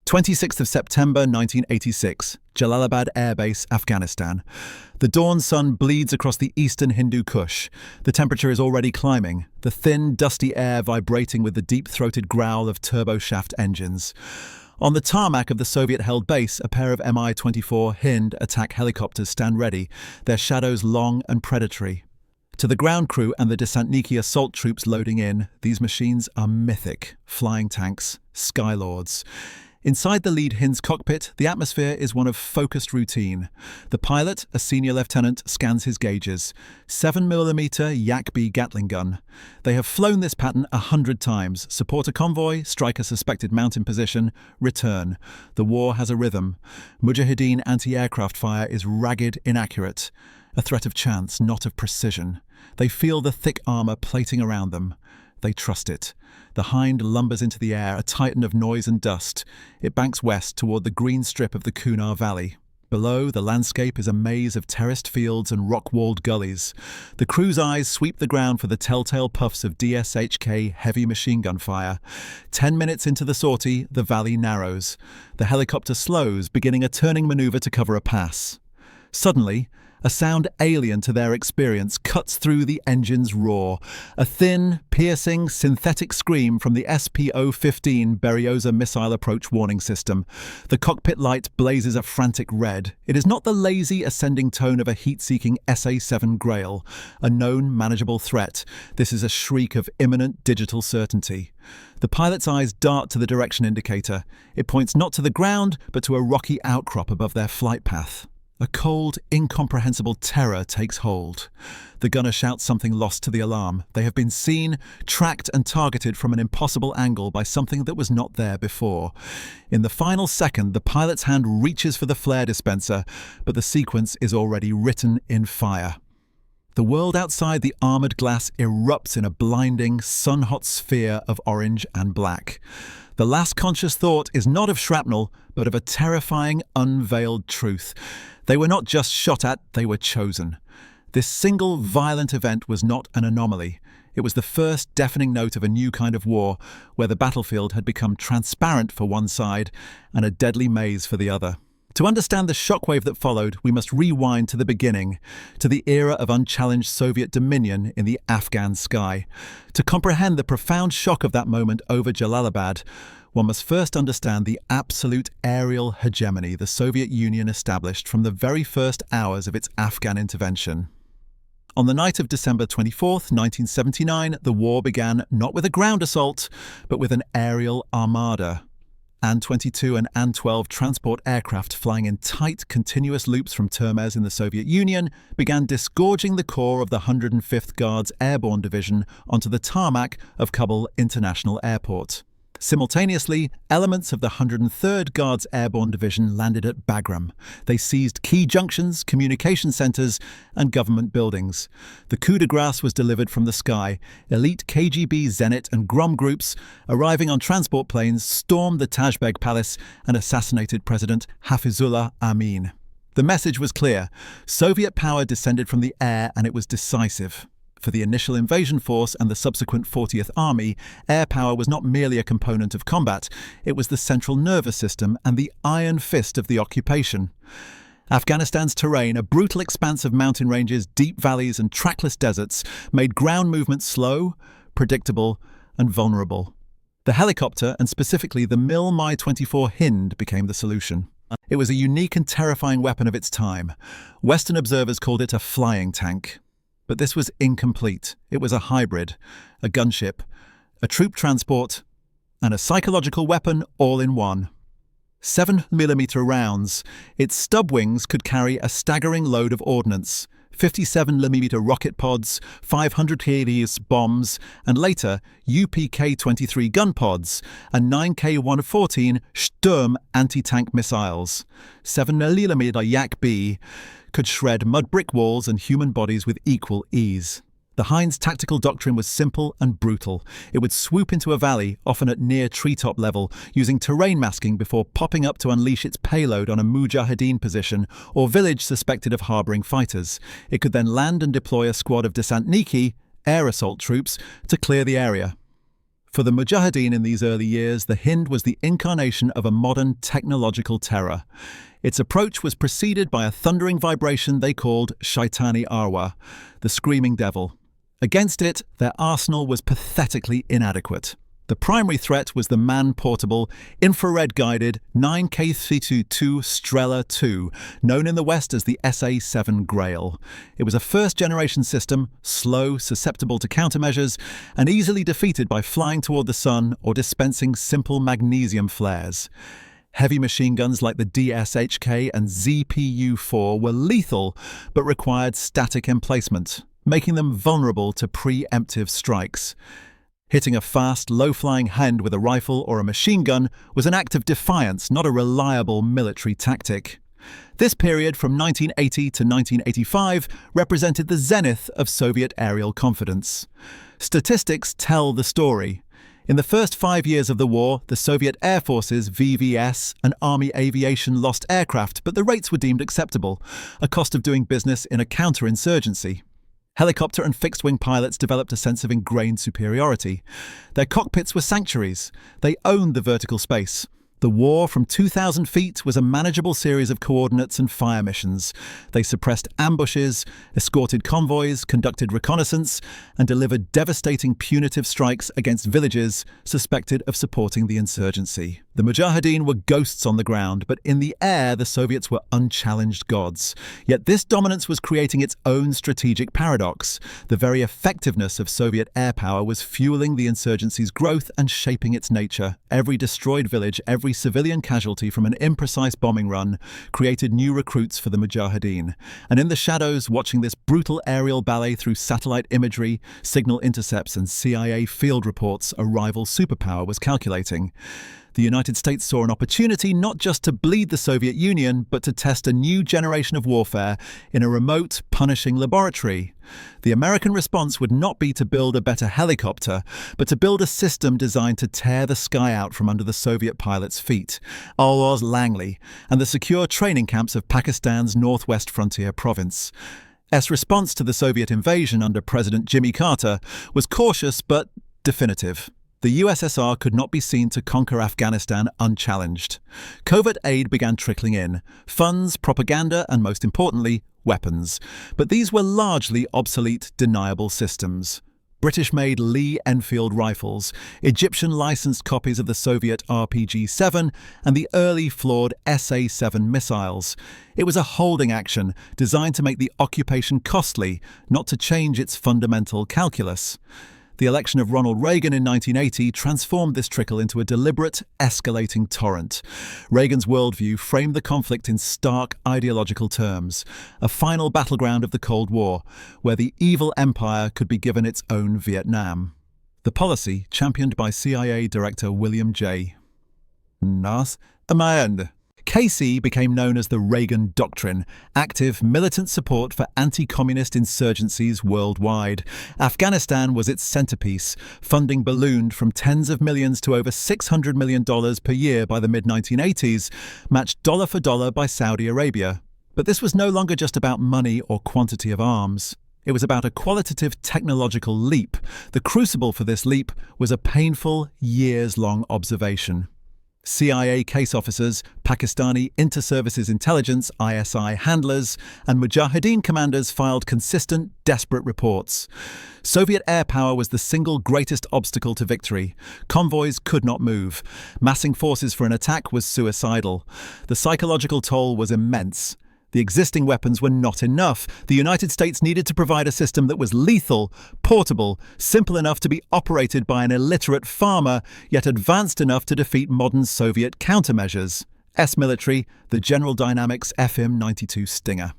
26th of September 1986, Jalalabad Air Base, Afghanistan. The dawn sun bleeds across the eastern Hindu Kush. The temperature is already climbing, the thin, dusty air vibrating with the deep-throated growl of turboshaft engines. On the tarmac of the Soviet-held base, a pair of Mi-24 Hind attack helicopters stand ready, their shadows long and predatory. To the ground crew and the Desantniki assault troops loading in, these machines are mythic, flying tanks, skylords. Inside the lead Hind's cockpit, the atmosphere is one of focused routine. The pilot, a senior lieutenant, scans his gauges. 7mm Yak-B Gatling gun. They have flown this pattern 100 times. Support a convoy, strike a suspected mountain position, return. The war has a rhythm. Mujahideen anti-aircraft fire is ragged, inaccurate. A threat of chance, not of precision. They feel the thick armor plating around them. They trust it. The Hind lumbers into the air, a titan of noise and dust. It banks west toward the green strip of the Kunar Valley. Below, the landscape is a maze of terraced fields and rock-walled gullies. The crew's eyes sweep the ground for the telltale puffs of DSHK heavy machine gun fire. 10 minutes into the sortie, the valley narrows. The helicopter slows, beginning a turning maneuver to cover a pass. Suddenly, a sound alien to their experience cuts through the engine's roar. A thin, piercing, synthetic scream from the F-15 Berioza missile approach warning system. The cockpit light blazes a frantic red. It is not the lazy, ascending tone of a heat-seeking SA-7 Grail, a known, manageable threat. This is a shriek of imminent digital certainty. The pilot's eyes dart to the direction indicator. It points not to the ground, but to a rocky outcrop above their flight path. A cold, incomprehensible terror takes hold. The gunner shouts something lost to the alarm. They have been seen, tracked and targeted from an impossible angle by something that was not there before. In the final second, the pilot's hand reaches for the flare dispenser, but the sequence is already written in fire. The world outside the armored glass erupts in a blinding, sun-hot sphere of orange and black. The last conscious thought is not of shrapnel, but of a terrifying, unveiled truth. They were not just shot at, they were chosen. This single violent event was not an anomaly. It was the first deafening note of a new kind of war, where the battlefield had become transparent for one side and a deadly maze for the other. To understand the shockwave that followed, we must rewind to the beginning, to the era of unchallenged Soviet dominion in the Afghan sky. To comprehend the profound shock of that moment over Jalalabad, one must first understand the absolute aerial hegemony the Soviet Union established from the very first hours of its Afghan intervention. On the night of December 24th, 1979, the war began not with a ground assault, but with an aerial armada. An-22 and An-12 transport aircraft flying in tight, continuous loops from Termez in the Soviet Union began disgorging the core of the 105th Guards Airborne Division onto the tarmac of Kabul International Airport. Simultaneously, elements of the 103rd Guards Airborne Division landed at Bagram. They seized key junctions, communication centres and government buildings. The coup de grace was delivered from the sky. Elite KGB Zenit and Grom groups, arriving on transport planes, stormed the Tajbeg Palace and assassinated President Hafizullah Amin. The message was clear. Soviet power descended from the air, and it was decisive. For the initial invasion force and the subsequent 40th Army, air power was not merely a component of combat, it was the central nervous system and the iron fist of the occupation. Afghanistan's terrain, a brutal expanse of mountain ranges, deep valleys and trackless deserts, made ground movement slow, predictable and vulnerable. The helicopter, and specifically the Mi-24 Hind, became the solution. It was a unique and terrifying weapon of its time. Western observers called it a flying tank. But this was incomplete. It was a hybrid, a gunship, a troop transport, and a psychological weapon all in one. 7mm rounds, its stub wings could carry a staggering load of ordnance, 57mm rocket pods, 500 kgs bombs, and later UPK-23 gun pods, and 9K-114 Sturm anti-tank missiles. 7mm Yak-B could shred mud brick walls and human bodies with equal ease. The Hind's tactical doctrine was simple and brutal. It would swoop into a valley, often at near treetop level, using terrain masking before popping up to unleash its payload on a Mujahideen position or village suspected of harbouring fighters. It could then land and deploy a squad of Desantniki, air assault troops, to clear the area. For the Mujahideen in these early years, the Hind was the incarnation of a modern technological terror. Its approach was preceded by a thundering vibration they called Shaitani Arwa, the screaming devil. Against it, their arsenal was pathetically inadequate. The primary threat was the man-portable, infrared-guided 9K32 Strela II, known in the West as the SA-7 Grail. It was a first-generation system, slow, susceptible to countermeasures, and easily defeated by flying toward the sun or dispensing simple magnesium flares. Heavy machine guns like the DSHK and ZPU-4 were lethal, but required static emplacement, making them vulnerable to preemptive strikes. Hitting a fast, low-flying Hind with a rifle or a machine gun was an act of defiance, not a reliable military tactic. This period, from 1980 to 1985, represented the zenith of Soviet aerial confidence. Statistics tell the story. In the first 5 years of the war, the Soviet Air Forces, VVS, and Army Aviation lost aircraft, but the rates were deemed acceptable, a cost of doing business in a counterinsurgency. Helicopter and fixed-wing pilots developed a sense of ingrained superiority. Their cockpits were sanctuaries. They owned the vertical space. The war from 2,000 feet was a manageable series of coordinates and fire missions. They suppressed ambushes, escorted convoys, conducted reconnaissance, and delivered devastating punitive strikes against villages suspected of supporting the insurgency. The Mujahideen were ghosts on the ground, but in the air the Soviets were unchallenged gods. Yet this dominance was creating its own strategic paradox. The very effectiveness of Soviet air power was fueling the insurgency's growth and shaping its nature. Every destroyed village, every civilian casualty from an imprecise bombing run created new recruits for the Mujahideen. And in the shadows, watching this brutal aerial ballet through satellite imagery, signal intercepts and CIA field reports, a rival superpower was calculating. The United States saw an opportunity not just to bleed the Soviet Union, but to test a new generation of warfare in a remote, punishing laboratory. The American response would not be to build a better helicopter, but to build a system designed to tear the sky out from under the Soviet pilots' feet. Alwaz Langley, and the secure training camps of Pakistan's northwest frontier province. S response to the Soviet invasion under President Jimmy Carter was cautious but definitive. The USSR could not be seen to conquer Afghanistan unchallenged. Covert aid began trickling in, funds, propaganda, and most importantly, weapons. But these were largely obsolete, deniable systems. British-made Lee Enfield rifles, Egyptian-licensed copies of the Soviet RPG-7, and the early flawed SA-7 missiles. It was a holding action designed to make the occupation costly, not to change its fundamental calculus. The election of Ronald Reagan in 1980 transformed this trickle into a deliberate, escalating torrent. Reagan's worldview framed the conflict in stark ideological terms, a final battleground of the Cold War, where the evil empire could be given its own Vietnam. The policy, championed by CIA Director William J. Nas Amayand. KC became known as the Reagan Doctrine, active militant support for anti-communist insurgencies worldwide. Afghanistan was its centerpiece, funding ballooned from tens of millions to over $600 million per year by the mid-1980s, matched dollar for dollar by Saudi Arabia. But this was no longer just about money or quantity of arms. It was about a qualitative technological leap. The crucible for this leap was a painful, years-long observation. CIA case officers, Pakistani Inter-Services Intelligence (ISI) handlers, and Mujahideen commanders filed consistent, desperate reports. Soviet air power was the single greatest obstacle to victory. Convoys could not move. Massing forces for an attack was suicidal. The psychological toll was immense. The existing weapons were not enough. The United States needed to provide a system that was lethal, portable, simple enough to be operated by an illiterate farmer, yet advanced enough to defeat modern Soviet countermeasures. S-military, the General Dynamics FM-92 Stinger.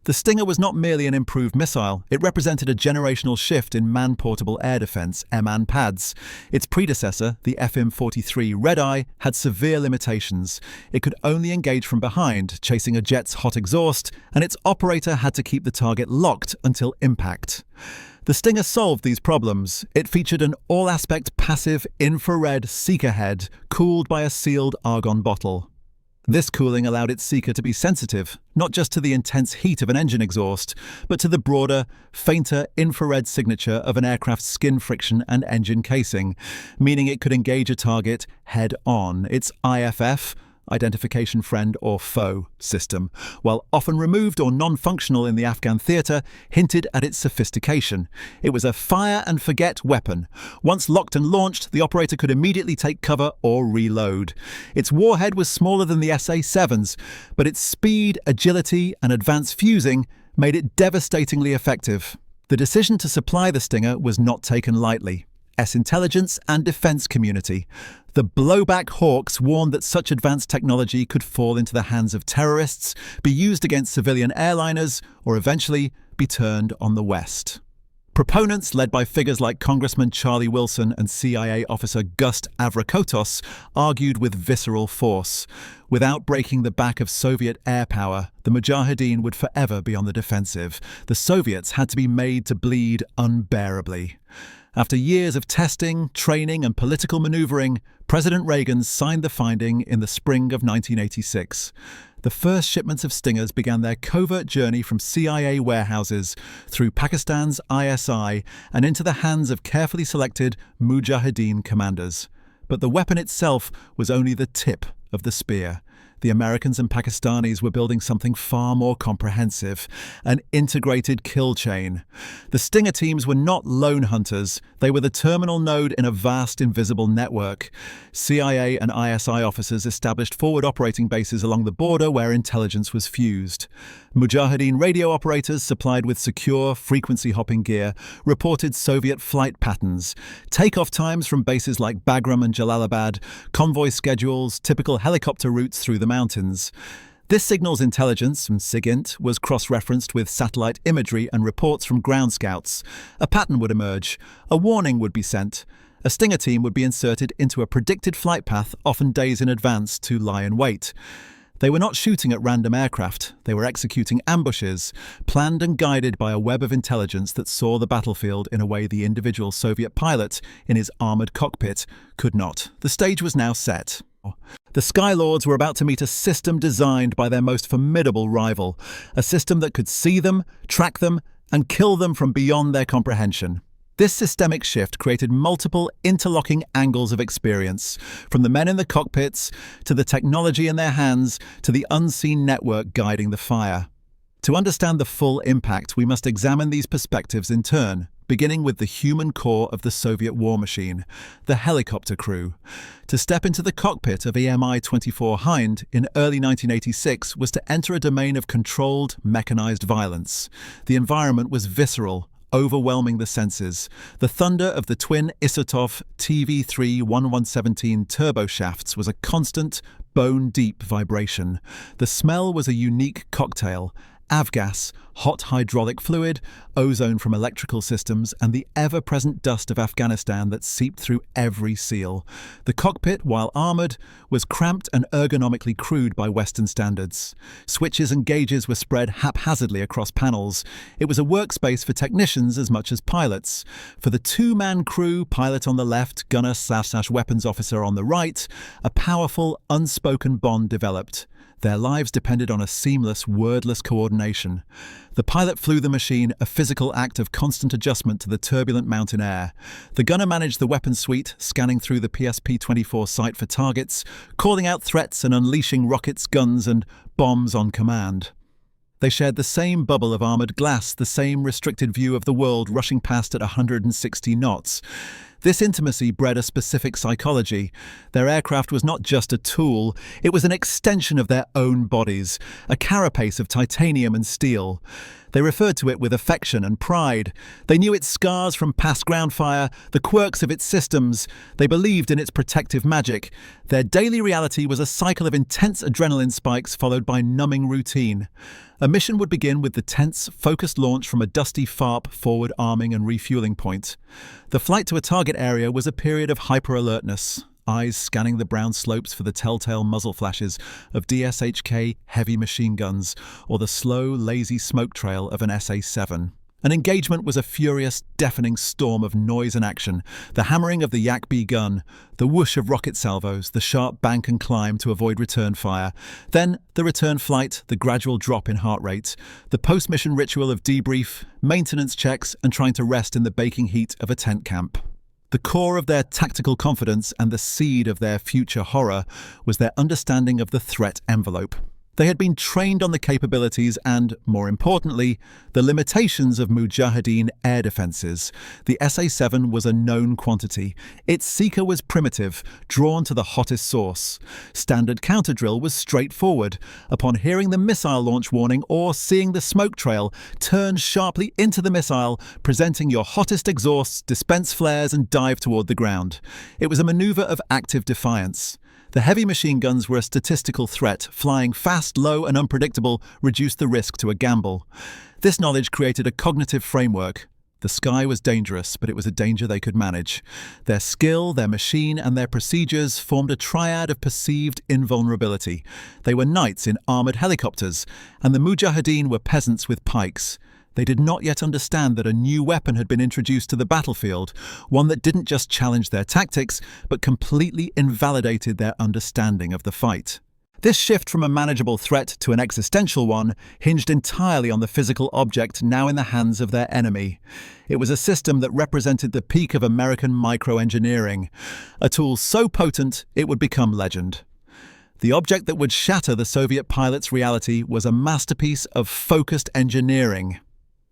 The Stinger was not merely an improved missile, it represented a generational shift in man-portable air defense, MAN-PADS. Its predecessor, the FM-43 Red-Eye, had severe limitations. It could only engage from behind, chasing a jet's hot exhaust, and its operator had to keep the target locked until impact. The Stinger solved these problems. It featured an all-aspect passive infrared seeker head, cooled by a sealed argon bottle. This cooling allowed its seeker to be sensitive, not just to the intense heat of an engine exhaust, but to the broader, fainter infrared signature of an aircraft's skin friction and engine casing, meaning it could engage a target head-on. Its IFF, identification friend or foe system, while often removed or non-functional in the Afghan theatre, hinted at its sophistication. It was a fire-and-forget weapon. Once locked and launched, the operator could immediately take cover or reload. Its warhead was smaller than the SA-7's, but its speed, agility, and advanced fusing made it devastatingly effective. The decision to supply the Stinger was not taken lightly. Intelligence and defense community. The blowback hawks warned that such advanced technology could fall into the hands of terrorists, be used against civilian airliners, or eventually be turned on the West. Proponents, led by figures like Congressman Charlie Wilson and CIA officer Gust Avrakotos, argued with visceral force. Without breaking the back of Soviet air power, the Mujahideen would forever be on the defensive. The Soviets had to be made to bleed unbearably. After years of testing, training, and political maneuvering, President Reagan signed the finding in the spring of 1986. The first shipments of Stingers began their covert journey from CIA warehouses through Pakistan's ISI and into the hands of carefully selected Mujahideen commanders. But the weapon itself was only the tip of the spear. The Americans and Pakistanis were building something far more comprehensive, an integrated kill chain. The Stinger teams were not lone hunters, they were the terminal node in a vast invisible network. CIA and ISI officers established forward operating bases along the border where intelligence was fused. Mujahideen radio operators, supplied with secure, frequency-hopping gear, reported Soviet flight patterns, takeoff times from bases like Bagram and Jalalabad, convoy schedules, typical helicopter routes through the mountains. This signals intelligence, and SIGINT, was cross-referenced with satellite imagery and reports from ground scouts. A pattern would emerge, a warning would be sent. A Stinger team would be inserted into a predicted flight path, often days in advance, to lie in wait. They were not shooting at random aircraft, they were executing ambushes, planned and guided by a web of intelligence that saw the battlefield in a way the individual Soviet pilot, in his armoured cockpit, could not. The stage was now set. The Skylords were about to meet a system designed by their most formidable rival, a system that could see them, track them, and kill them from beyond their comprehension. This systemic shift created multiple interlocking angles of experience, from the men in the cockpits, to the technology in their hands, to the unseen network guiding the fire. To understand the full impact, we must examine these perspectives in turn, beginning with the human core of the Soviet war machine, the helicopter crew. To step into the cockpit of EMI-24 Hind in early 1986 was to enter a domain of controlled, mechanized violence. The environment was visceral, overwhelming the senses. The thunder of the twin Isotov TV3-1117 turboshafts was a constant, bone-deep vibration. The smell was a unique cocktail: avgas, hot hydraulic fluid, ozone from electrical systems, and the ever-present dust of Afghanistan that seeped through every seal. The cockpit, while armoured, was cramped and ergonomically crude by Western standards. Switches and gauges were spread haphazardly across panels. It was a workspace for technicians as much as pilots. For the two-man crew, pilot on the left, gunner/weapons officer on the right, a powerful, unspoken bond developed. Their lives depended on a seamless, wordless coordination. The pilot flew the machine, a physical act of constant adjustment to the turbulent mountain air. The gunner managed the weapons suite, scanning through the PSP-24 sight for targets, calling out threats and unleashing rockets, guns, and bombs on command. They shared the same bubble of armoured glass, the same restricted view of the world rushing past at 160 knots. This intimacy bred a specific psychology. Their aircraft was not just a tool, it was an extension of their own bodies, a carapace of titanium and steel. They referred to it with affection and pride. They knew its scars from past ground fire, the quirks of its systems. They believed in its protective magic. Their daily reality was a cycle of intense adrenaline spikes followed by numbing routine. A mission would begin with the tense, focused launch from a dusty FARP forward arming and refueling point. The flight to a target area was a period of hyper-alertness, eyes scanning the brown slopes for the telltale muzzle flashes of DSHK heavy machine guns or the slow, lazy smoke trail of an SA-7. An engagement was a furious, deafening storm of noise and action, the hammering of the Yak-B gun, the whoosh of rocket salvos, the sharp bank and climb to avoid return fire, then the return flight, the gradual drop in heart rate, the post-mission ritual of debrief, maintenance checks, and trying to rest in the baking heat of a tent camp. The core of their tactical confidence and the seed of their future horror was their understanding of the threat envelope. They had been trained on the capabilities and, more importantly, the limitations of Mujahideen air defenses. The SA-7 was a known quantity. Its seeker was primitive, drawn to the hottest source. Standard counter-drill was straightforward. Upon hearing the missile launch warning or seeing the smoke trail, turn sharply into the missile, presenting your hottest exhausts, dispense flares, and dive toward the ground. It was a maneuver of active defiance. The heavy machine guns were a statistical threat. Flying fast, low, and unpredictable reduced the risk to a gamble. This knowledge created a cognitive framework. The sky was dangerous, but it was a danger they could manage. Their skill, their machine, and their procedures formed a triad of perceived invulnerability. They were knights in armored helicopters, and the Mujahideen were peasants with pikes. They did not yet understand that a new weapon had been introduced to the battlefield, one that didn't just challenge their tactics, but completely invalidated their understanding of the fight. This shift from a manageable threat to an existential one hinged entirely on the physical object now in the hands of their enemy. It was a system that represented the peak of American microengineering, a tool so potent it would become legend. The object that would shatter the Soviet pilot's reality was a masterpiece of focused engineering.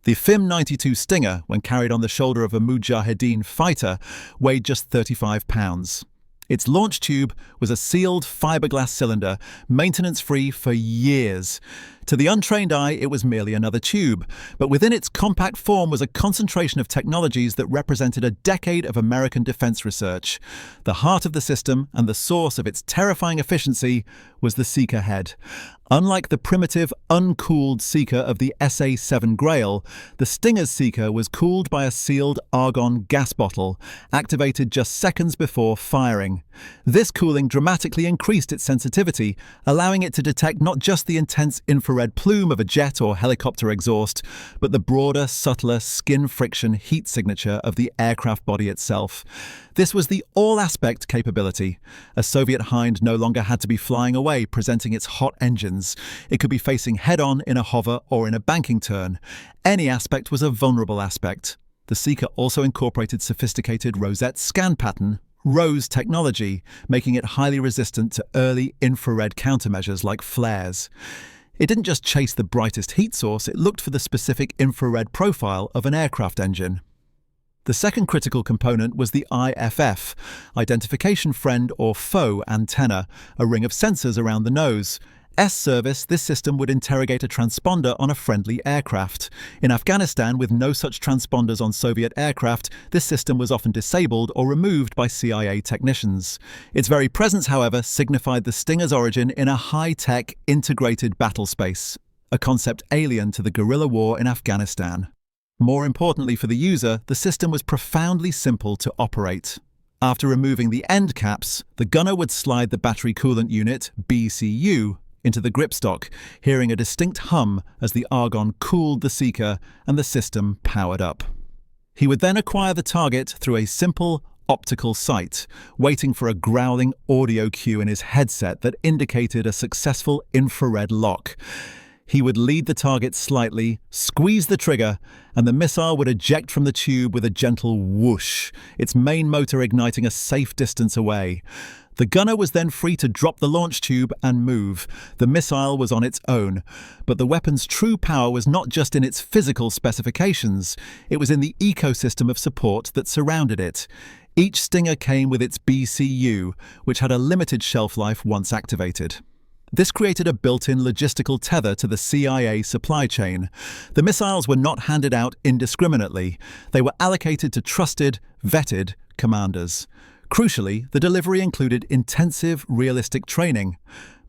The FIM-92 Stinger, when carried on the shoulder of a Mujahideen fighter, weighed just 35 pounds. Its launch tube was a sealed fiberglass cylinder, maintenance-free for years. To the untrained eye, it was merely another tube, but within its compact form was a concentration of technologies that represented a decade of American defense research. The heart of the system and the source of its terrifying efficiency was the seeker head. Unlike the primitive, uncooled seeker of the SA-7 Grail, the Stinger's seeker was cooled by a sealed argon gas bottle, activated just seconds before firing. This cooling dramatically increased its sensitivity, allowing it to detect not just the intense infrared plume of a jet or helicopter exhaust, but the broader, subtler skin friction heat signature of the aircraft body itself. This was the all-aspect capability. A Soviet Hind no longer had to be flying away, presenting its hot engines. It could be facing head-on in a hover or in a banking turn. Any aspect was a vulnerable aspect. The seeker also incorporated sophisticated rosette scan pattern, ROSE technology, making it highly resistant to early infrared countermeasures like flares. It didn't just chase the brightest heat source, it looked for the specific infrared profile of an aircraft engine. The second critical component was the IFF, Identification Friend or Foe antenna, a ring of sensors around the nose. S-service, this system would interrogate a transponder on a friendly aircraft. In Afghanistan, with no such transponders on Soviet aircraft, this system was often disabled or removed by CIA technicians. Its very presence, however, signified the Stinger's origin in a high-tech, integrated battle space, a concept alien to the guerrilla war in Afghanistan. More importantly for the user, the system was profoundly simple to operate. After removing the end caps, the gunner would slide the battery coolant unit, BCU, into the gripstock, hearing a distinct hum as the argon cooled the seeker and the system powered up. He would then acquire the target through a simple optical sight, waiting for a growling audio cue in his headset that indicated a successful infrared lock. He would lead the target slightly, squeeze the trigger, and the missile would eject from the tube with a gentle whoosh, its main motor igniting a safe distance away. The gunner was then free to drop the launch tube and move. The missile was on its own. But the weapon's true power was not just in its physical specifications. It was in the ecosystem of support that surrounded it. Each Stinger came with its BCU, which had a limited shelf life once activated. This created a built-in logistical tether to the CIA supply chain. The missiles were not handed out indiscriminately. They were allocated to trusted, vetted commanders. Crucially, the delivery included intensive, realistic training.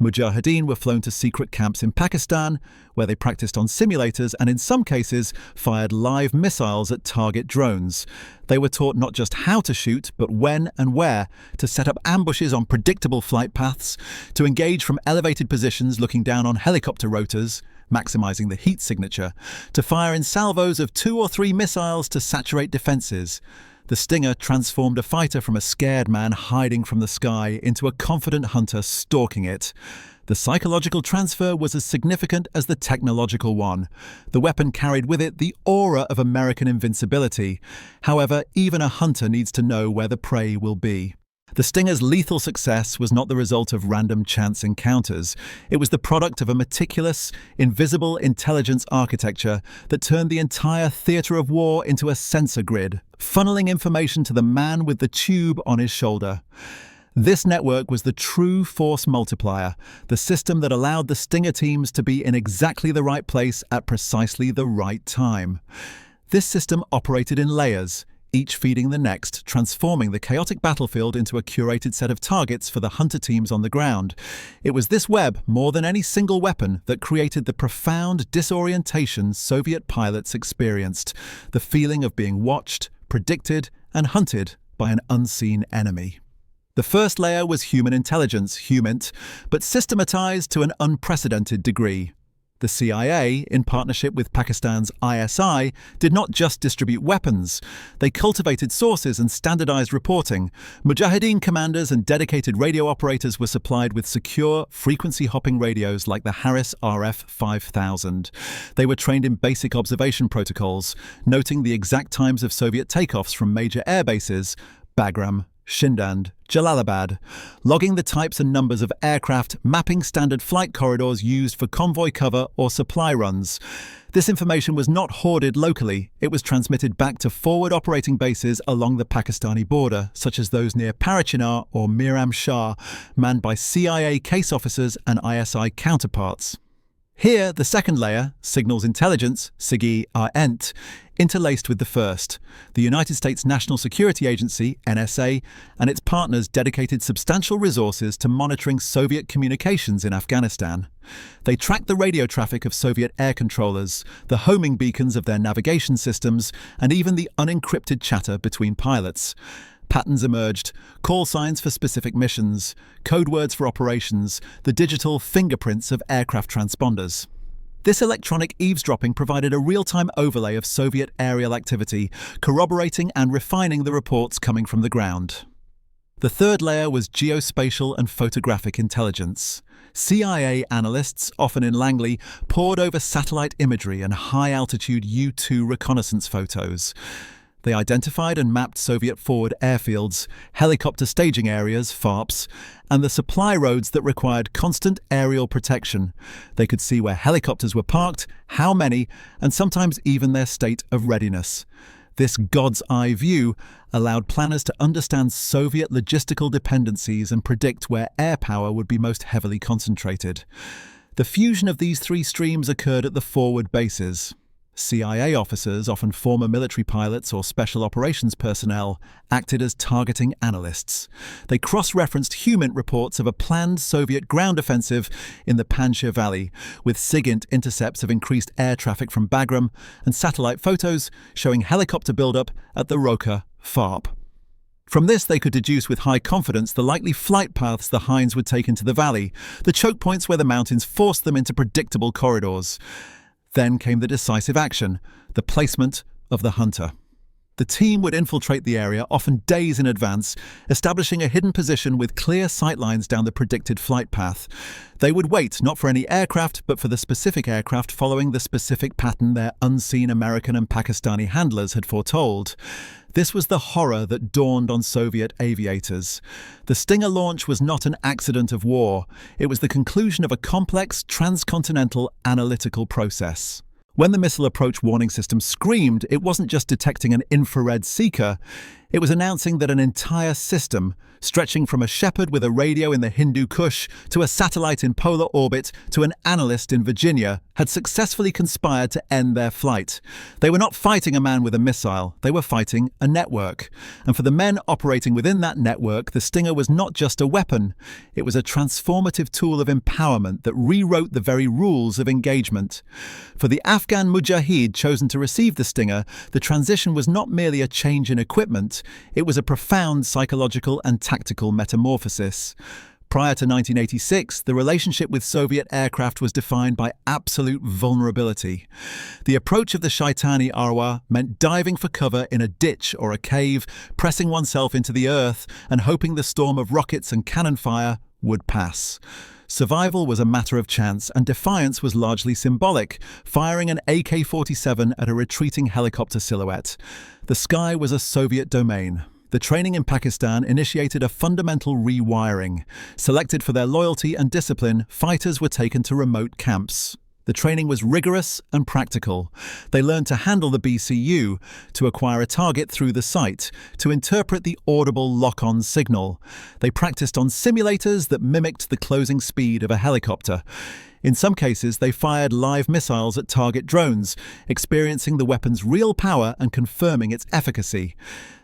Mujahideen were flown to secret camps in Pakistan, where they practiced on simulators and in some cases fired live missiles at target drones. They were taught not just how to shoot, but when and where, to set up ambushes on predictable flight paths, to engage from elevated positions looking down on helicopter rotors, maximizing the heat signature, to fire in salvos of 2 or 3 missiles to saturate defenses. The Stinger transformed a fighter from a scared man hiding from the sky into a confident hunter stalking it. The psychological transfer was as significant as the technological one. The weapon carried with it the aura of American invincibility. However, even a hunter needs to know where the prey will be. The Stinger's lethal success was not the result of random chance encounters. It was the product of a meticulous, invisible intelligence architecture that turned the entire theater of war into a sensor grid, funneling information to the man with the tube on his shoulder. This network was the true force multiplier, the system that allowed the Stinger teams to be in exactly the right place at precisely the right time. This system operated in layers, each feeding the next, transforming the chaotic battlefield into a curated set of targets for the hunter teams on the ground. It was this web, more than any single weapon, that created the profound disorientation Soviet pilots experienced, the feeling of being watched, predicted, and hunted by an unseen enemy. The first layer was human intelligence, HUMINT, but systematized to an unprecedented degree. The CIA, in partnership with Pakistan's ISI, did not just distribute weapons. They cultivated sources and standardized reporting. Mujahideen commanders and dedicated radio operators were supplied with secure, frequency-hopping radios like the Harris RF-5000. They were trained in basic observation protocols, noting the exact times of Soviet takeoffs from major air bases, Bagram, Shindand, Jalalabad, logging the types and numbers of aircraft, mapping standard flight corridors used for convoy cover or supply runs. This information was not hoarded locally. It was transmitted back to forward operating bases along the Pakistani border, such as those near Parachinar or Miram Shah, manned by CIA case officers and ISI counterparts. Here, the second layer, signals intelligence, SIGI RENT, interlaced with the first. The United States National Security Agency, NSA, and its partners dedicated substantial resources to monitoring Soviet communications in Afghanistan. They tracked the radio traffic of Soviet air controllers, the homing beacons of their navigation systems, and even the unencrypted chatter between pilots. Patterns emerged, call signs for specific missions, code words for operations, the digital fingerprints of aircraft transponders. This electronic eavesdropping provided a real-time overlay of Soviet aerial activity, corroborating and refining the reports coming from the ground. The third layer was geospatial and photographic intelligence. CIA analysts, often in Langley, pored over satellite imagery and high-altitude U-2 reconnaissance photos. They identified and mapped Soviet forward airfields, helicopter staging areas, FARPs, and the supply roads that required constant aerial protection. They could see where helicopters were parked, how many, and sometimes even their state of readiness. This God's eye view allowed planners to understand Soviet logistical dependencies and predict where air power would be most heavily concentrated. The fusion of these three streams occurred at the forward bases. CIA officers, often former military pilots or special operations personnel, acted as targeting analysts. They cross-referenced HUMINT reports of a planned Soviet ground offensive in the Panjshir Valley, with SIGINT intercepts of increased air traffic from Bagram and satellite photos showing helicopter buildup at the Roka FARP. From this, they could deduce with high confidence the likely flight paths the Hinds would take into the valley, the choke points where the mountains forced them into predictable corridors. Then came the decisive action, the placement of the hunter. The team would infiltrate the area, often days in advance, establishing a hidden position with clear sightlines down the predicted flight path. They would wait not for any aircraft, but for the specific aircraft following the specific pattern their unseen American and Pakistani handlers had foretold. This was the horror that dawned on Soviet aviators. The Stinger launch was not an accident of war. It was the conclusion of a complex, transcontinental analytical process. When the missile approach warning system screamed, it wasn't just detecting an infrared seeker. It was announcing that an entire system, stretching from a shepherd with a radio in the Hindu Kush to a satellite in polar orbit to an analyst in Virginia, had successfully conspired to end their flight. They were not fighting a man with a missile, they were fighting a network. And for the men operating within that network, the Stinger was not just a weapon, it was a transformative tool of empowerment that rewrote the very rules of engagement. For the Afghan Mujahid chosen to receive the Stinger, the transition was not merely a change in equipment, it was a profound psychological and tactical metamorphosis. Prior to 1986, the relationship with Soviet aircraft was defined by absolute vulnerability. The approach of the Shaitani Arwa meant diving for cover in a ditch or a cave, pressing oneself into the earth and hoping the storm of rockets and cannon fire would pass. Survival was a matter of chance, and defiance was largely symbolic, firing an AK-47 at a retreating helicopter silhouette. The sky was a Soviet domain. The training in Pakistan initiated a fundamental rewiring. Selected for their loyalty and discipline, fighters were taken to remote camps. The training was rigorous and practical. They learned to handle the BCU, to acquire a target through the sight, to interpret the audible lock-on signal. They practiced on simulators that mimicked the closing speed of a helicopter. In some cases, they fired live missiles at target drones, experiencing the weapon's real power and confirming its efficacy.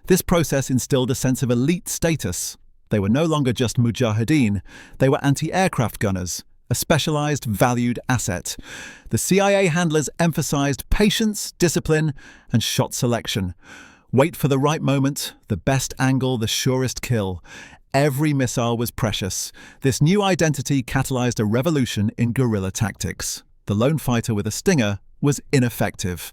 This process instilled a sense of elite status. They were no longer just mujahideen, they were anti-aircraft gunners, a specialized, valued asset. The CIA handlers emphasized patience, discipline, and shot selection. Wait for the right moment, the best angle, the surest kill. Every missile was precious. This new identity catalyzed a revolution in guerrilla tactics. The lone fighter with a Stinger was ineffective.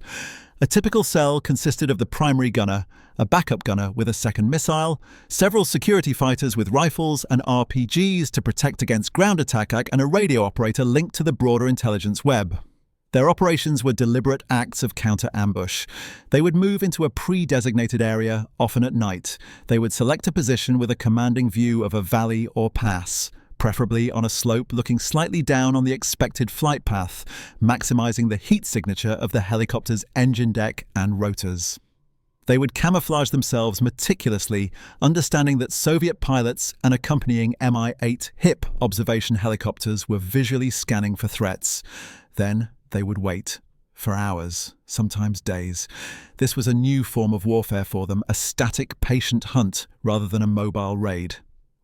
A typical cell consisted of the primary gunner, a backup gunner with a second missile, several security fighters with rifles and RPGs to protect against ground attack, and a radio operator linked to the broader intelligence web. Their operations were deliberate acts of counter-ambush. They would move into a pre-designated area, often at night. They would select a position with a commanding view of a valley or pass, preferably on a slope looking slightly down on the expected flight path, maximizing the heat signature of the helicopter's engine deck and rotors. They would camouflage themselves meticulously, understanding that Soviet pilots and accompanying Mi-8 HIP observation helicopters were visually scanning for threats. Then they would wait. For hours, sometimes days. This was a new form of warfare for them, a static, patient hunt rather than a mobile raid.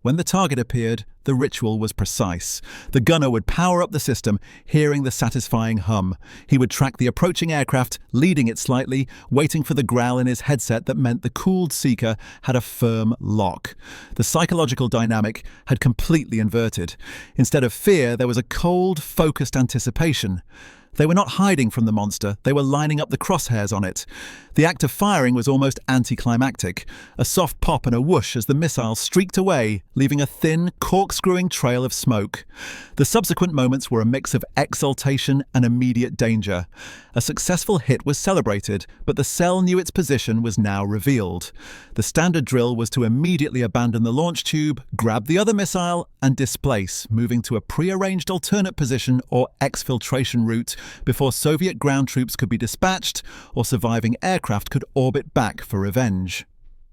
When the target appeared, the ritual was precise. The gunner would power up the system, hearing the satisfying hum. He would track the approaching aircraft, leading it slightly, waiting for the growl in his headset that meant the cooled seeker had a firm lock. The psychological dynamic had completely inverted. Instead of fear, there was a cold, focused anticipation. They were not hiding from the monster, they were lining up the crosshairs on it. The act of firing was almost anticlimactic, a soft pop and a whoosh as the missile streaked away, leaving a thin, corkscrewing trail of smoke. The subsequent moments were a mix of exultation and immediate danger. A successful hit was celebrated, but the cell knew its position was now revealed. The standard drill was to immediately abandon the launch tube, grab the other missile, and displace, moving to a pre-arranged alternate position or exfiltration route before Soviet ground troops could be dispatched or surviving aircraft could orbit back for revenge.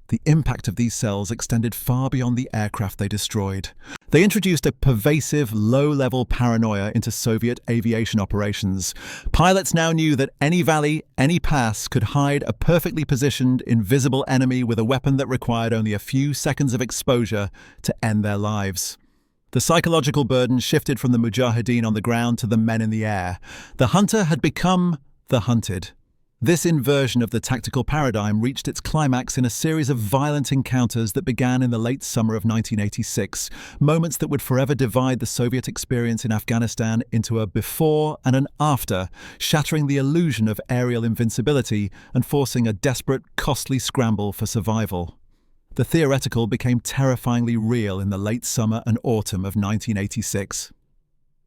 The impact of these cells extended far beyond the aircraft they destroyed. They introduced a pervasive, low-level paranoia into Soviet aviation operations. Pilots now knew that any valley, any pass could hide a perfectly positioned, invisible enemy with a weapon that required only a few seconds of exposure to end their lives. The psychological burden shifted from the mujahideen on the ground to the men in the air. The hunter had become the hunted. This inversion of the tactical paradigm reached its climax in a series of violent encounters that began in the late summer of 1986, moments that would forever divide the Soviet experience in Afghanistan into a before and an after, shattering the illusion of aerial invincibility and forcing a desperate, costly scramble for survival. The theoretical became terrifyingly real in the late summer and autumn of 1986.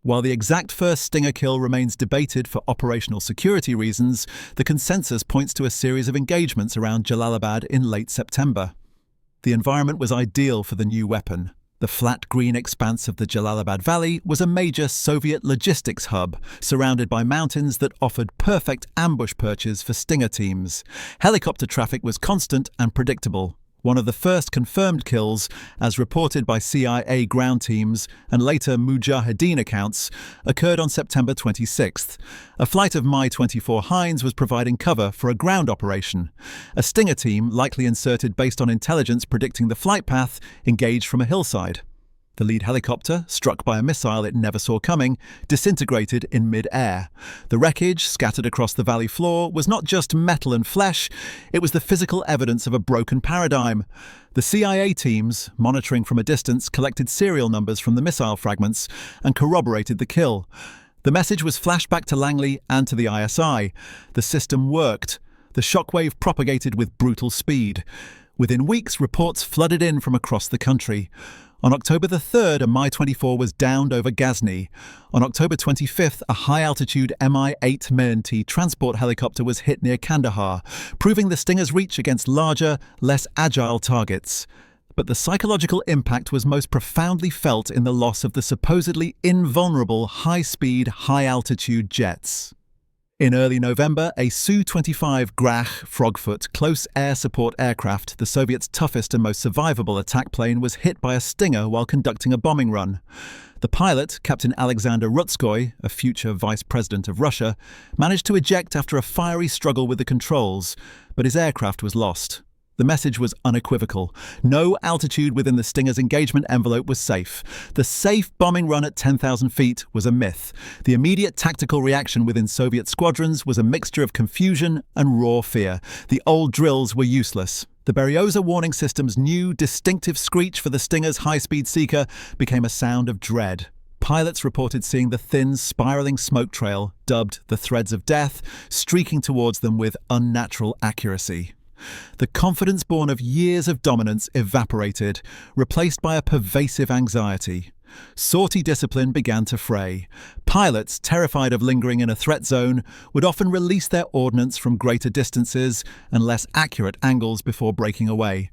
While the exact first Stinger kill remains debated for operational security reasons, the consensus points to a series of engagements around Jalalabad in late September. The environment was ideal for the new weapon. The flat green expanse of the Jalalabad Valley was a major Soviet logistics hub, surrounded by mountains that offered perfect ambush perches for Stinger teams. Helicopter traffic was constant and predictable. One of the first confirmed kills, as reported by CIA ground teams and later Mujahideen accounts, occurred on September 26th. A flight of Mi-24 Hinds was providing cover for a ground operation. A Stinger team, likely inserted based on intelligence predicting the flight path, engaged from a hillside. The lead helicopter, struck by a missile it never saw coming, disintegrated in mid-air. The wreckage, scattered across the valley floor, was not just metal and flesh, it was the physical evidence of a broken paradigm. The CIA teams, monitoring from a distance, collected serial numbers from the missile fragments and corroborated the kill. The message was flashed back to Langley and to the ISI. The system worked. The shockwave propagated with brutal speed. Within weeks, reports flooded in from across the country. On October the 3rd, a Mi-24 was downed over Ghazni. On October 25th, a high-altitude Mi-8 Mir-T transport helicopter was hit near Kandahar, proving the Stinger's reach against larger, less agile targets. But the psychological impact was most profoundly felt in the loss of the supposedly invulnerable high-speed, high-altitude jets. In early November, a Su-25 Grach Frogfoot close air support aircraft, the Soviets' toughest and most survivable attack plane, was hit by a Stinger while conducting a bombing run. The pilot, Captain Alexander Rutskoy, a future vice president of Russia, managed to eject after a fiery struggle with the controls, but his aircraft was lost. The message was unequivocal. No altitude within the Stinger's engagement envelope was safe. The safe bombing run at 10,000 feet was a myth. The immediate tactical reaction within Soviet squadrons was a mixture of confusion and raw fear. The old drills were useless. The Berioza warning system's new, distinctive screech for the Stinger's high-speed seeker became a sound of dread. Pilots reported seeing the thin, spiraling smoke trail, dubbed the Threads of Death, streaking towards them with unnatural accuracy. The confidence born of years of dominance evaporated, replaced by a pervasive anxiety. Sortie discipline began to fray. Pilots, terrified of lingering in a threat zone, would often release their ordnance from greater distances and less accurate angles before breaking away.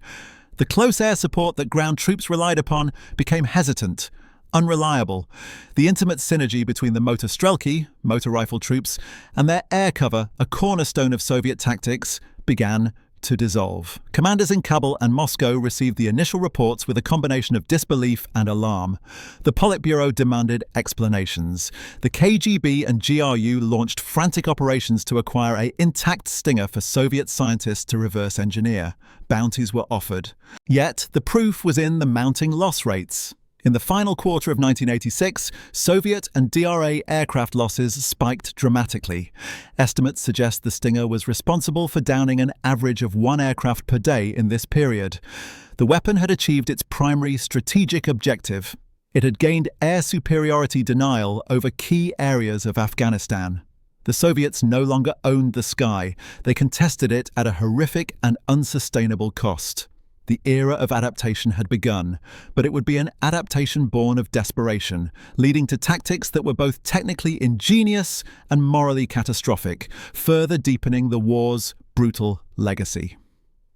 The close air support that ground troops relied upon became hesitant, unreliable. The intimate synergy between the motor rifle troops, and their air cover, a cornerstone of Soviet tactics, began to dissolve. Commanders in Kabul and Moscow received the initial reports with a combination of disbelief and alarm. The Politburo demanded explanations. The KGB and GRU launched frantic operations to acquire an intact Stinger for Soviet scientists to reverse engineer. Bounties were offered. Yet, the proof was in the mounting loss rates. In the final quarter of 1986, Soviet and DRA aircraft losses spiked dramatically. Estimates suggest the Stinger was responsible for downing an average of 1 aircraft per day in this period. The weapon had achieved its primary strategic objective. It had gained air superiority denial over key areas of Afghanistan. The Soviets no longer owned the sky. They contested it at a horrific and unsustainable cost. The era of adaptation had begun, but it would be an adaptation born of desperation, leading to tactics that were both technically ingenious and morally catastrophic, further deepening the war's brutal legacy.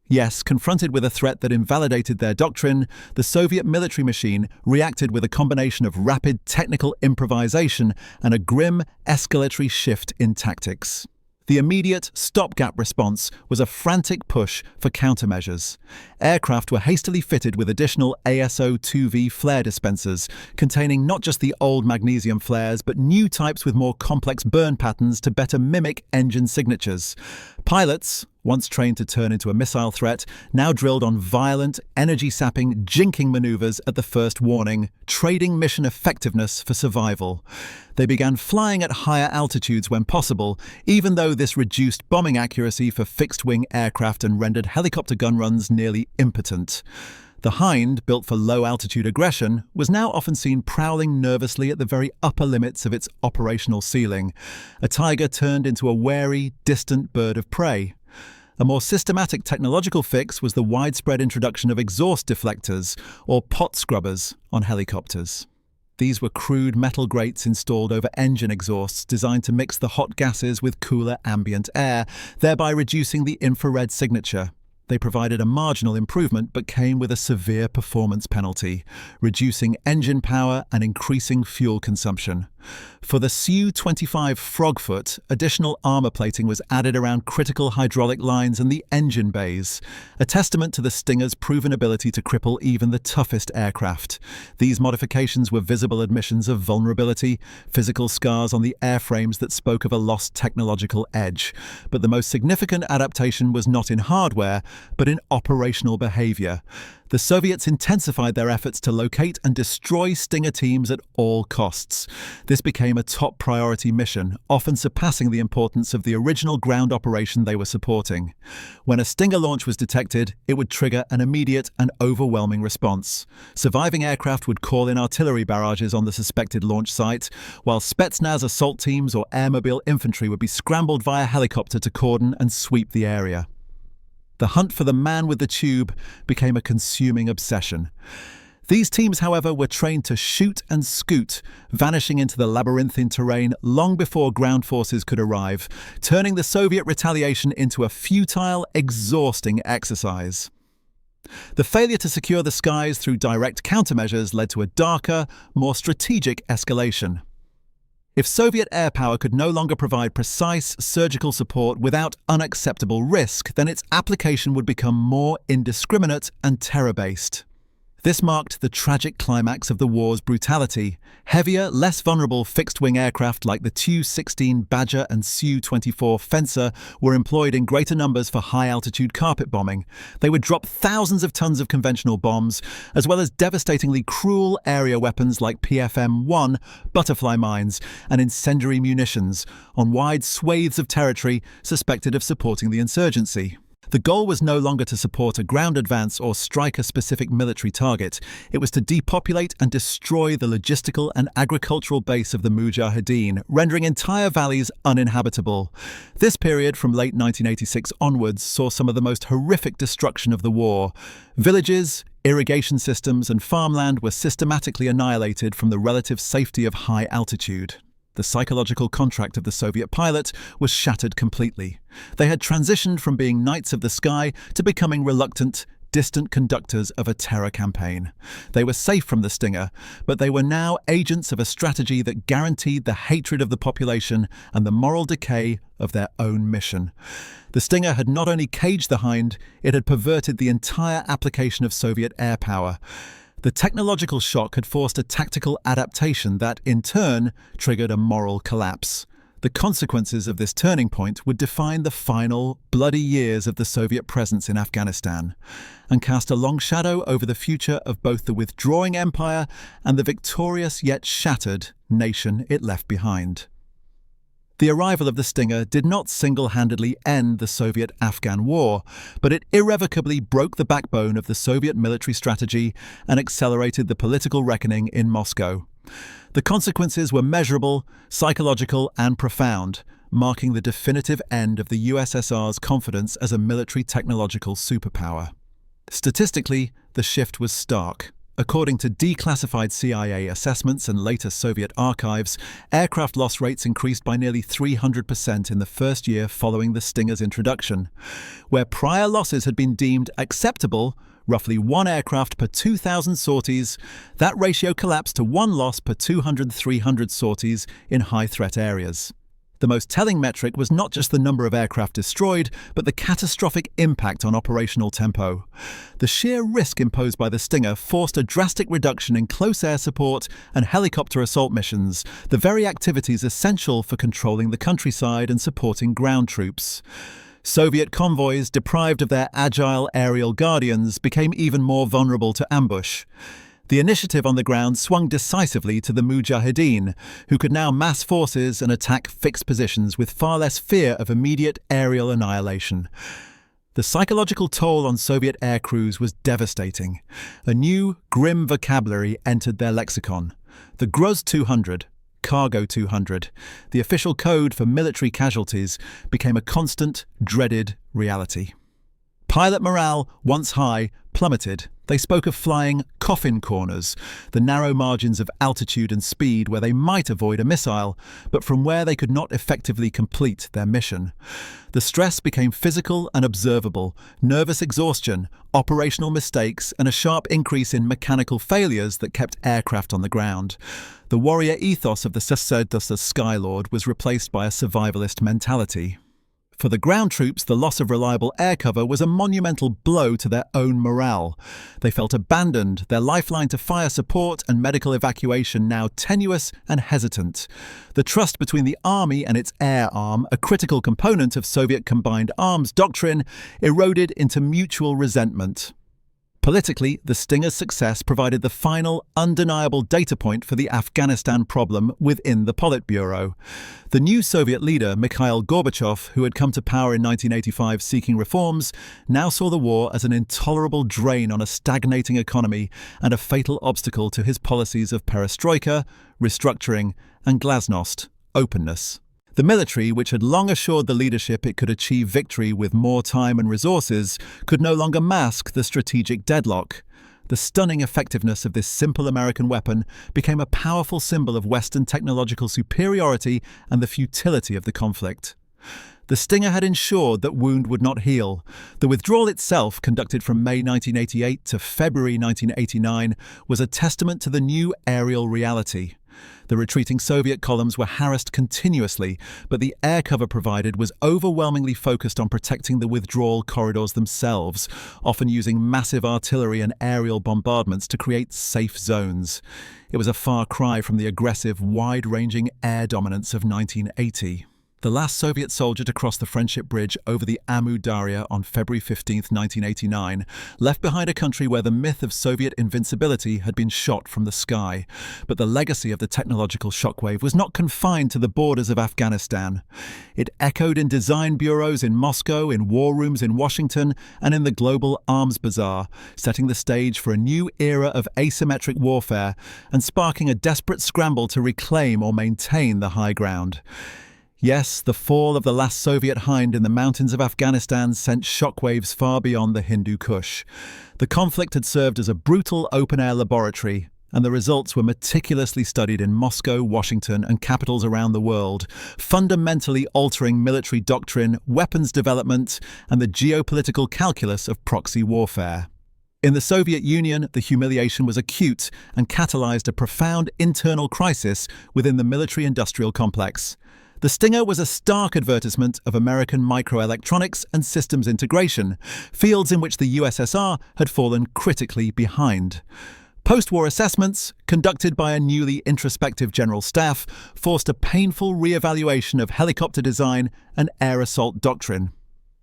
Yes, confronted with a threat that invalidated their doctrine, the Soviet military machine reacted with a combination of rapid technical improvisation and a grim escalatory shift in tactics. The immediate stopgap response was a frantic push for countermeasures. Aircraft were hastily fitted with additional ASO-2V flare dispensers, containing not just the old magnesium flares, but new types with more complex burn patterns to better mimic engine signatures. Pilots, once trained to turn into a missile threat, now drilled on violent, energy-sapping, jinking maneuvers at the first warning, trading mission effectiveness for survival. They began flying at higher altitudes when possible, even though this reduced bombing accuracy for fixed-wing aircraft and rendered helicopter gun runs nearly impotent. The Hind, built for low-altitude aggression, was now often seen prowling nervously at the very upper limits of its operational ceiling. A tiger turned into a wary, distant bird of prey. A more systematic technological fix was the widespread introduction of exhaust deflectors, or pot scrubbers, on helicopters. These were crude metal grates installed over engine exhausts designed to mix the hot gases with cooler ambient air, thereby reducing the infrared signature. They provided a marginal improvement but came with a severe performance penalty, reducing engine power and increasing fuel consumption. For the Su-25 Frogfoot, additional armor plating was added around critical hydraulic lines and the engine bays, a testament to the Stinger's proven ability to cripple even the toughest aircraft. These modifications were visible admissions of vulnerability, physical scars on the airframes that spoke of a lost technological edge. But the most significant adaptation was not in hardware, but in operational behavior. The Soviets intensified their efforts to locate and destroy Stinger teams at all costs. This became a top priority mission, often surpassing the importance of the original ground operation they were supporting. When a Stinger launch was detected, it would trigger an immediate and overwhelming response. Surviving aircraft would call in artillery barrages on the suspected launch site, while Spetsnaz assault teams or airmobile infantry would be scrambled via helicopter to cordon and sweep the area. The hunt for the man with the tube became a consuming obsession. These teams, however, were trained to shoot and scoot, vanishing into the labyrinthine terrain long before ground forces could arrive, turning the Soviet retaliation into a futile, exhausting exercise. The failure to secure the skies through direct countermeasures led to a darker, more strategic escalation. If Soviet air power could no longer provide precise surgical support without unacceptable risk, then its application would become more indiscriminate and terror-based. This marked the tragic climax of the war's brutality. Heavier, less vulnerable fixed-wing aircraft like the Tu-16 Badger and Su-24 Fencer were employed in greater numbers for high-altitude carpet bombing. They would drop thousands of tons of conventional bombs, as well as devastatingly cruel area weapons like PFM-1, butterfly mines, and incendiary munitions, on wide swathes of territory suspected of supporting the insurgency. The goal was no longer to support a ground advance or strike a specific military target. It was to depopulate and destroy the logistical and agricultural base of the Mujahideen, rendering entire valleys uninhabitable. This period, from late 1986 onwards, saw some of the most horrific destruction of the war. Villages, irrigation systems, and farmland were systematically annihilated from the relative safety of high altitude. The psychological contract of the Soviet pilot was shattered completely. They had transitioned from being knights of the sky to becoming reluctant, distant conductors of a terror campaign. They were safe from the Stinger, but they were now agents of a strategy that guaranteed the hatred of the population and the moral decay of their own mission. The Stinger had not only caged the Hind, it had perverted the entire application of Soviet air power. The technological shock had forced a tactical adaptation that, in turn, triggered a moral collapse. The consequences of this turning point would define the final, bloody years of the Soviet presence in Afghanistan, and cast a long shadow over the future of both the withdrawing empire and the victorious yet shattered nation it left behind. The arrival of the Stinger did not single-handedly end the Soviet-Afghan war, but it irrevocably broke the backbone of the Soviet military strategy and accelerated the political reckoning in Moscow. The consequences were measurable, psychological, and profound, marking the definitive end of the USSR's confidence as a military technological superpower. Statistically, the shift was stark. According to declassified CIA assessments and later Soviet archives, aircraft loss rates increased by nearly 300% in the first year following the Stinger's introduction. Where prior losses had been deemed acceptable, roughly one aircraft per 2,000 sorties, that ratio collapsed to one loss per 200-300 sorties in high-threat areas. The most telling metric was not just the number of aircraft destroyed, but the catastrophic impact on operational tempo. The sheer risk imposed by the Stinger forced a drastic reduction in close air support and helicopter assault missions, the very activities essential for controlling the countryside and supporting ground troops. Soviet convoys, deprived of their agile aerial guardians, became even more vulnerable to ambush. The initiative on the ground swung decisively to the Mujahideen, who could now mass forces and attack fixed positions with far less fear of immediate aerial annihilation. The psychological toll on Soviet air crews was devastating. A new, grim vocabulary entered their lexicon. The Gruz 200, Cargo 200, the official code for military casualties, became a constant, dreaded reality. Pilot morale, once high, plummeted. They spoke of flying coffin corners, the narrow margins of altitude and speed where they might avoid a missile, but from where they could not effectively complete their mission. The stress became physical and observable: nervous exhaustion, operational mistakes, and a sharp increase in mechanical failures that kept aircraft on the ground. The warrior ethos of the Sacerdotes Skylord was replaced by a survivalist mentality. For the ground troops, the loss of reliable air cover was a monumental blow to their own morale. They felt abandoned, their lifeline to fire support and medical evacuation now tenuous and hesitant. The trust between the army and its air arm, a critical component of Soviet combined arms doctrine, eroded into mutual resentment. Politically, the Stinger's success provided the final, undeniable data point for the Afghanistan problem within the Politburo. The new Soviet leader, Mikhail Gorbachev, who had come to power in 1985 seeking reforms, now saw the war as an intolerable drain on a stagnating economy and a fatal obstacle to his policies of perestroika, restructuring, and glasnost, openness. The military, which had long assured the leadership it could achieve victory with more time and resources, could no longer mask the strategic deadlock. The stunning effectiveness of this simple American weapon became a powerful symbol of Western technological superiority and the futility of the conflict. The Stinger had ensured that wound would not heal. The withdrawal itself, conducted from May 1988 to February 1989, was a testament to the new aerial reality. The retreating Soviet columns were harassed continuously, but the air cover provided was overwhelmingly focused on protecting the withdrawal corridors themselves, often using massive artillery and aerial bombardments to create safe zones. It was a far cry from the aggressive, wide-ranging air dominance of 1980. The last Soviet soldier to cross the Friendship Bridge over the Amu Darya on February 15, 1989, left behind a country where the myth of Soviet invincibility had been shot from the sky. But the legacy of the technological shockwave was not confined to the borders of Afghanistan. It echoed in design bureaus in Moscow, in war rooms in Washington, and in the global arms bazaar, setting the stage for a new era of asymmetric warfare and sparking a desperate scramble to reclaim or maintain the high ground. Yes, the fall of the last Soviet Hind in the mountains of Afghanistan sent shockwaves far beyond the Hindu Kush. The conflict had served as a brutal open-air laboratory, and the results were meticulously studied in Moscow, Washington, and capitals around the world, fundamentally altering military doctrine, weapons development, and the geopolitical calculus of proxy warfare. In the Soviet Union, the humiliation was acute and catalyzed a profound internal crisis within the military-industrial complex. The Stinger was a stark advertisement of American microelectronics and systems integration, fields in which the USSR had fallen critically behind. Post-war assessments, conducted by a newly introspective general staff, forced a painful re-evaluation of helicopter design and air assault doctrine.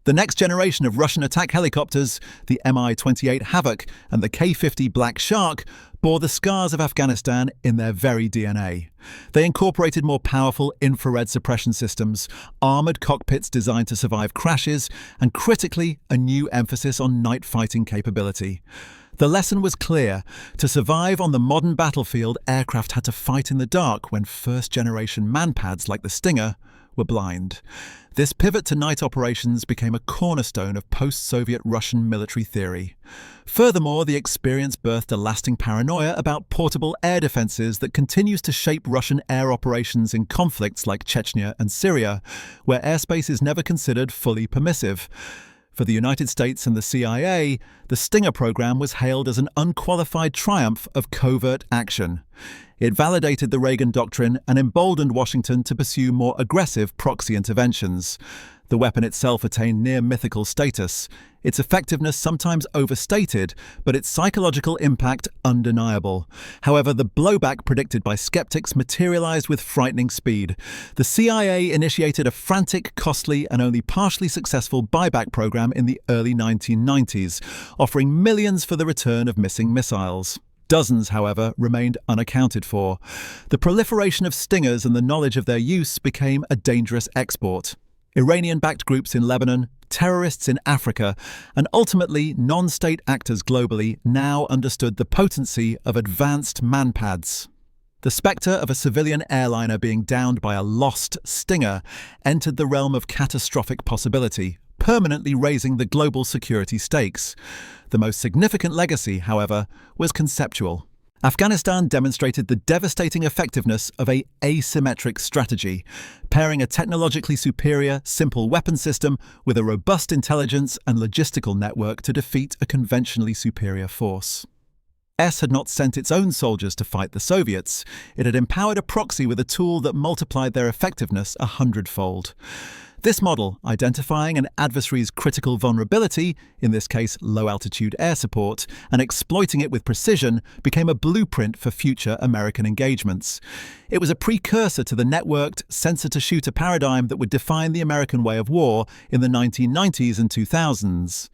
The next generation of Russian attack helicopters, the Mi-28 Havoc and the K-50 Black Shark, bore the scars of Afghanistan in their very DNA. They incorporated more powerful infrared suppression systems, armoured cockpits designed to survive crashes, and critically, a new emphasis on night fighting capability. The lesson was clear. To survive on the modern battlefield, aircraft had to fight in the dark when first-generation manpads like the Stinger were blind. This pivot to night operations became a cornerstone of post-Soviet Russian military theory. Furthermore, the experience birthed a lasting paranoia about portable air defenses that continues to shape Russian air operations in conflicts like Chechnya and Syria, where airspace is never considered fully permissive. For the United States and the CIA, the Stinger program was hailed as an unqualified triumph of covert action. It validated the Reagan doctrine and emboldened Washington to pursue more aggressive proxy interventions. The weapon itself attained near-mythical status, its effectiveness sometimes overstated, but its psychological impact undeniable. However, the blowback predicted by skeptics materialized with frightening speed. The CIA initiated a frantic, costly, and only partially successful buyback program in the early 1990s, offering millions for the return of missing missiles. Dozens, however, remained unaccounted for. The proliferation of Stingers and the knowledge of their use became a dangerous export. Iranian-backed groups in Lebanon, terrorists in Africa, and ultimately non-state actors globally now understood the potency of advanced manpads. The spectre of a civilian airliner being downed by a lost Stinger entered the realm of catastrophic possibility, permanently raising the global security stakes. The most significant legacy, however, was conceptual. Afghanistan demonstrated the devastating effectiveness of an asymmetric strategy, pairing a technologically superior, simple weapon system with a robust intelligence and logistical network to defeat a conventionally superior force. S had not sent its own soldiers to fight the Soviets. It had empowered a proxy with a tool that multiplied their effectiveness 100-fold. This model, identifying an adversary's critical vulnerability, in this case low-altitude air support, and exploiting it with precision, became a blueprint for future American engagements. It was a precursor to the networked, sensor-to-shooter paradigm that would define the American way of war in the 1990s and 2000s.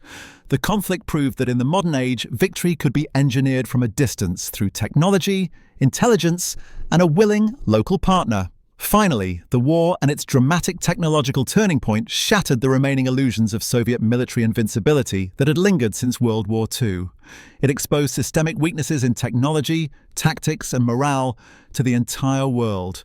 The conflict proved that in the modern age, victory could be engineered from a distance through technology, intelligence, and a willing local partner. Finally, the war and its dramatic technological turning point shattered the remaining illusions of Soviet military invincibility that had lingered since World War II. It exposed systemic weaknesses in technology, tactics, and morale to the entire world.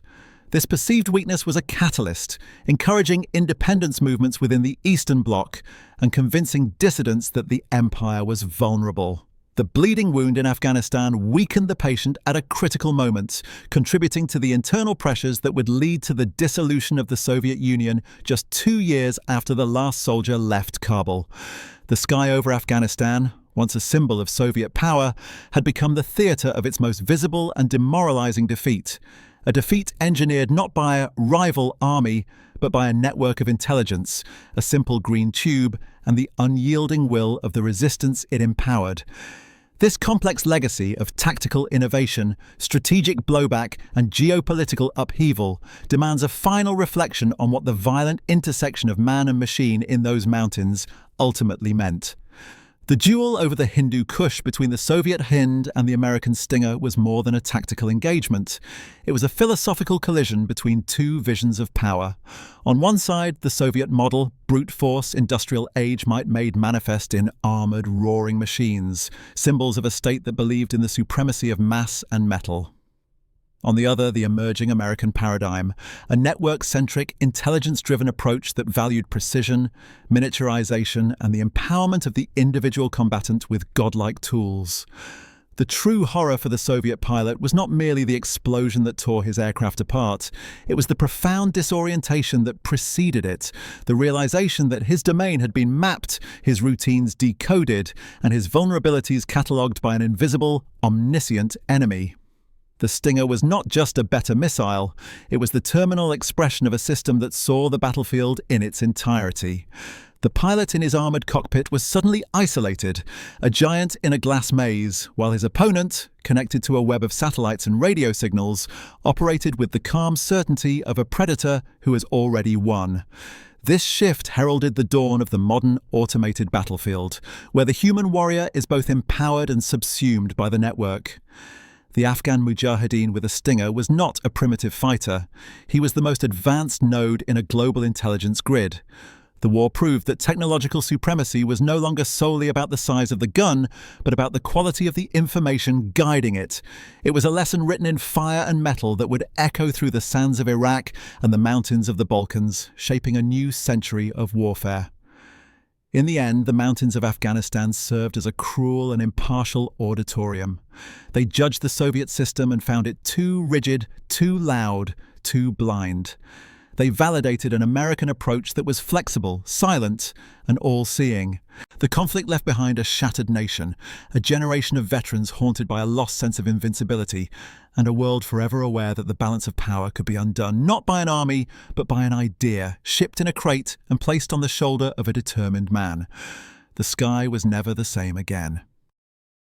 This perceived weakness was a catalyst, encouraging independence movements within the Eastern Bloc and convincing dissidents that the empire was vulnerable. The bleeding wound in Afghanistan weakened the patient at a critical moment, contributing to the internal pressures that would lead to the dissolution of the Soviet Union just 2 years after the last soldier left Kabul. The sky over Afghanistan, once a symbol of Soviet power, had become the theatre of its most visible and demoralizing defeat. A defeat engineered not by a rival army, but by a network of intelligence, a simple green tube, and the unyielding will of the resistance it empowered. This complex legacy of tactical innovation, strategic blowback, and geopolitical upheaval demands a final reflection on what the violent intersection of man and machine in those mountains ultimately meant. The duel over the Hindu Kush between the Soviet Hind and the American Stinger was more than a tactical engagement. It was a philosophical collision between two visions of power. On one side, the Soviet model, brute force, industrial age might made manifest in armoured, roaring machines, symbols of a state that believed in the supremacy of mass and metal. On the other, the emerging American paradigm, a network-centric, intelligence-driven approach that valued precision, miniaturization, and the empowerment of the individual combatant with godlike tools. The true horror for the Soviet pilot was not merely the explosion that tore his aircraft apart. It was the profound disorientation that preceded it, the realization that his domain had been mapped, his routines decoded, and his vulnerabilities catalogued by an invisible, omniscient enemy. The Stinger was not just a better missile, it was the terminal expression of a system that saw the battlefield in its entirety. The pilot in his armoured cockpit was suddenly isolated, a giant in a glass maze, while his opponent, connected to a web of satellites and radio signals, operated with the calm certainty of a predator who has already won. This shift heralded the dawn of the modern automated battlefield, where the human warrior is both empowered and subsumed by the network. The Afghan Mujahideen with a Stinger was not a primitive fighter. He was the most advanced node in a global intelligence grid. The war proved that technological supremacy was no longer solely about the size of the gun, but about the quality of the information guiding it. It was a lesson written in fire and metal that would echo through the sands of Iraq and the mountains of the Balkans, shaping a new century of warfare. In the end, the mountains of Afghanistan served as a cruel and impartial auditorium. They judged the Soviet system and found it too rigid, too loud, too blind. They validated an American approach that was flexible, silent, and all-seeing. The conflict left behind a shattered nation, a generation of veterans haunted by a lost sense of invincibility, and a world forever aware that the balance of power could be undone not by an army, but by an idea, shipped in a crate and placed on the shoulder of a determined man. The sky was never the same again.